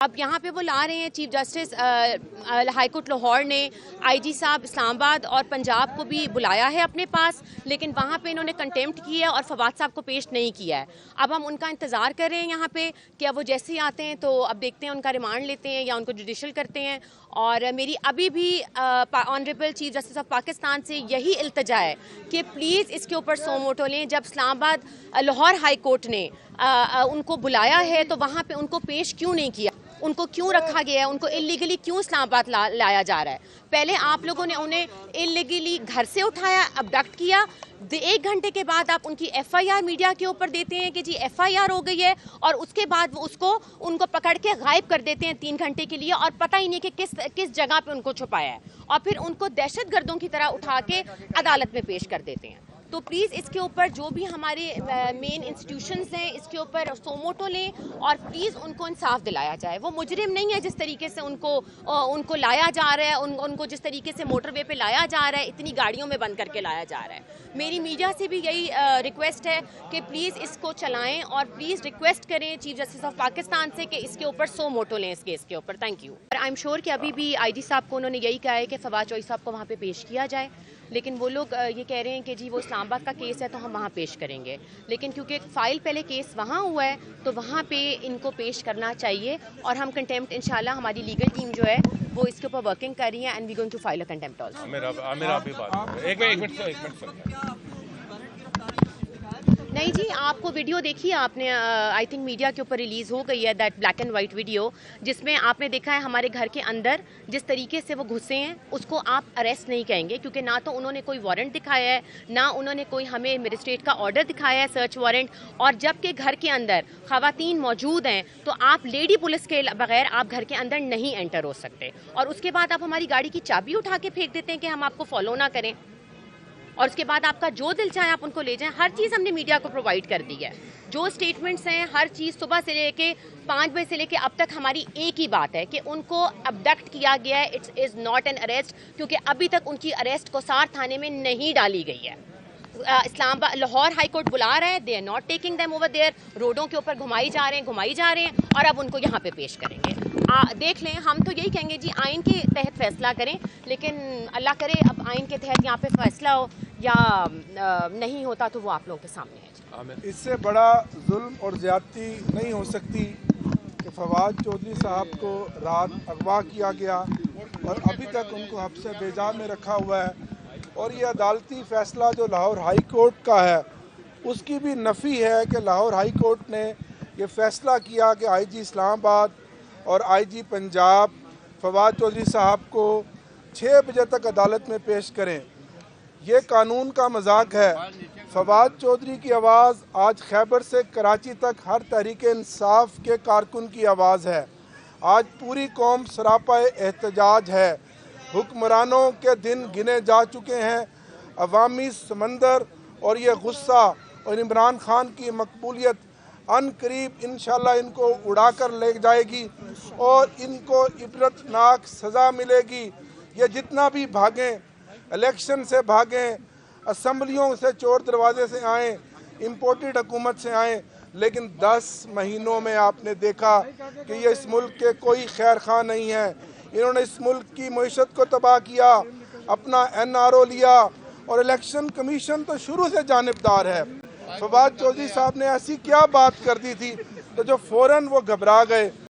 اب یہاں پہ وہ لا رہے ہیں chief justice high court Lahore نے آئی جی صاحب اسلام آباد اور پنجاب کو بھی بلایا ہے اپنے پاس، لیکن وہاں پہ انہوں نے کنٹیمپٹ کی ہے اور فواد صاحب کو پیش نہیں کیا ہے۔ اب ہم ان کا انتظار کر رہے ہیں یہاں پہ کہ اب وہ جیسے ہی آتے ہیں تو اب دیکھتے ہیں ان کا ریمانڈ لیتے ہیں یا ان کو جوڈیشل کرتے ہیں۔ اور میری ابھی بھی honourable chief justice of Pakistan سے یہی التجا ہے کہ پلیز اس کے اوپر سو موٹو لیں۔ جب اسلام آباد لاہور ہائی کورٹ نے ان کو بلایا ہے تو وہاں پہ ان کو پیش کیوں نہیں کیا، ان کو کیوں رکھا گیا ہے، ان کو اللیگلی کیوں اسلام آباد لایا جا رہا ہے؟ پہلے آپ لوگوں نے انہیں اللیگلی گھر سے اٹھایا، ابڈکٹ کیا، 1 گھنٹے کے بعد آپ ان کی ایف آئی آر میڈیا کے اوپر دیتے ہیں کہ جی ایف آئی آر ہو گئی ہے، اور اس کے بعد وہ ان کو پکڑ کے غائب کر دیتے ہیں 3 گھنٹے کے لیے، اور پتہ ہی نہیں کہ کس جگہ پہ ان کو چھپایا ہے، اور پھر ان کو دہشت گردوں کی طرح اٹھا کے عدالت میں پیش کر دیتے ہیں۔ تو پلیز اس کے اوپر جو بھی ہمارے مین انسٹیٹیوشنز ہیں اس کے اوپر سوموٹو لیں، اور پلیز ان کو انصاف دلایا جائے۔ وہ مجرم نہیں ہے جس طریقے سے ان کو لایا جا رہا ہے، ان کو جس طریقے سے موٹر وے پہ لایا جا رہا ہے، اتنی گاڑیوں میں بند کر کے لایا جا رہا ہے۔ میری میڈیا سے بھی یہی ریکویسٹ ہے کہ پلیز اس کو چلائیں، اور پلیز ریکویسٹ کریں چیف جسٹس آف پاکستان سے کہ اس کے اوپر سو موٹو لیں اس کیس کے اوپر۔ Thank you. I am sure کہ ابھی بھی آئی جی صاحب کو انہوں نے یہی کہا ہے کہ فواد چوہدری صاحب کو وہاں پہ پیش کیا جائے، لیکن وہ لوگ یہ کہہ رہے ہیں کہ جی وہ اسلام آباد کا کیس ہے تو ہم وہاں پیش کریں گے، لیکن کیونکہ فائل پہلے کیس وہاں ہوا ہے تو وہاں پہ ان کو پیش کرنا چاہیے، اور ہم کنٹیمپٹ انشاءاللہ ہماری لیگل ٹیم جو ہے وہ اس کے اوپر ورکنگ کر رہی ہے، and we going to file a contempt also. ایک منٹ نہیں جی، آپ کو ویڈیو دیکھی آپ نے، آئی تھنک میڈیا کے اوپر ریلیز ہو گئی ہے، that black and white video, جس میں آپ نے دیکھا ہے ہمارے گھر کے اندر جس طریقے سے وہ گھسے ہیں، اس کو آپ اریسٹ نہیں کہیں گے، کیونکہ نہ تو انہوں نے کوئی وارنٹ دکھایا ہے، نہ انہوں نے کوئی ہمیں میجسٹریٹ کا آرڈر دکھایا ہے سرچ وارنٹ، اور جب کہ گھر کے اندر خواتین موجود ہیں تو آپ لیڈی پولیس کے بغیر آپ گھر کے اندر نہیں انٹر ہو سکتے، اور اس کے بعد آپ ہماری گاڑی کی چابی اٹھا کے پھینک دیتے ہیں کہ ہم آپ کو فالو نہ کریں، اور اس کے بعد آپ کا جو دل چاہے آپ ان کو لے جائیں۔ ہر چیز ہم نے میڈیا کو پرووائڈ کر دی ہے، جو اسٹیٹمنٹس ہیں، ہر چیز صبح سے لے کے 5 بجے سے لے کے اب تک ہماری ایک ہی بات ہے کہ ان کو ابڈکٹ کیا گیا ہے، it is not an arrest, کیونکہ ابھی تک ان کی اریسٹ کوسار تھانے میں نہیں ڈالی گئی ہے۔ اسلام آباد لاہور ہائی کورٹ بلا رہا ہے، they are not taking them over there, روڈوں کے اوپر گھمائی جا رہے ہیں، اور اب ان کو یہاں پہ پیش کریں گے۔ دیکھ لیں، ہم تو یہی کہیں گے جی آئین کے تحت فیصلہ کریں، لیکن اللہ کرے اب آئین کے تحت یہاں پہ فیصلہ ہو یا نہیں ہوتا تو وہ آپ لوگوں کے سامنے ہے۔ اس سے بڑا ظلم اور زیادتی نہیں ہو سکتی کہ فواد چودھری صاحب کو رات اغوا کیا گیا اور ابھی تک ان کو حبس بیجا میں رکھا ہوا ہے، اور یہ عدالتی فیصلہ جو لاہور ہائی کورٹ کا ہے اس کی بھی نفی ہے کہ لاہور ہائی کورٹ نے یہ فیصلہ کیا کہ آئی جی اسلام آباد اور آئی جی پنجاب فواد چودھری صاحب کو 6 بجے تک عدالت میں پیش کریں۔ یہ قانون کا مذاق ہے۔ فواد چودھری کی آواز آج خیبر سے کراچی تک ہر تحریک انصاف کے کارکن کی آواز ہے۔ آج پوری قوم سراپا احتجاج ہے۔ حکمرانوں کے دن گنے جا چکے ہیں۔ عوامی سمندر اور یہ غصہ اور عمران خان کی مقبولیت ان قریب انشاءاللہ ان کو اڑا کر لے جائے گی، اور ان کو عبرتناک سزا ملے گی۔ یہ جتنا بھی بھاگیں، الیکشن سے بھاگیں، اسمبلیوں سے چور دروازے سے آئیں، امپورٹڈ حکومت سے آئیں، لیکن 10 مہینوں میں آپ نے دیکھا کہ یہ اس ملک کے کوئی خیر خواہ نہیں ہے۔ انہوں نے اس ملک کی معیشت کو تباہ کیا، اپنا این آر او لیا، اور الیکشن کمیشن تو شروع سے جانبدار ہے۔ فواد چودھری صاحب نے ایسی کیا بات کر دی تھی تو جو فوراً وہ گھبرا گئے۔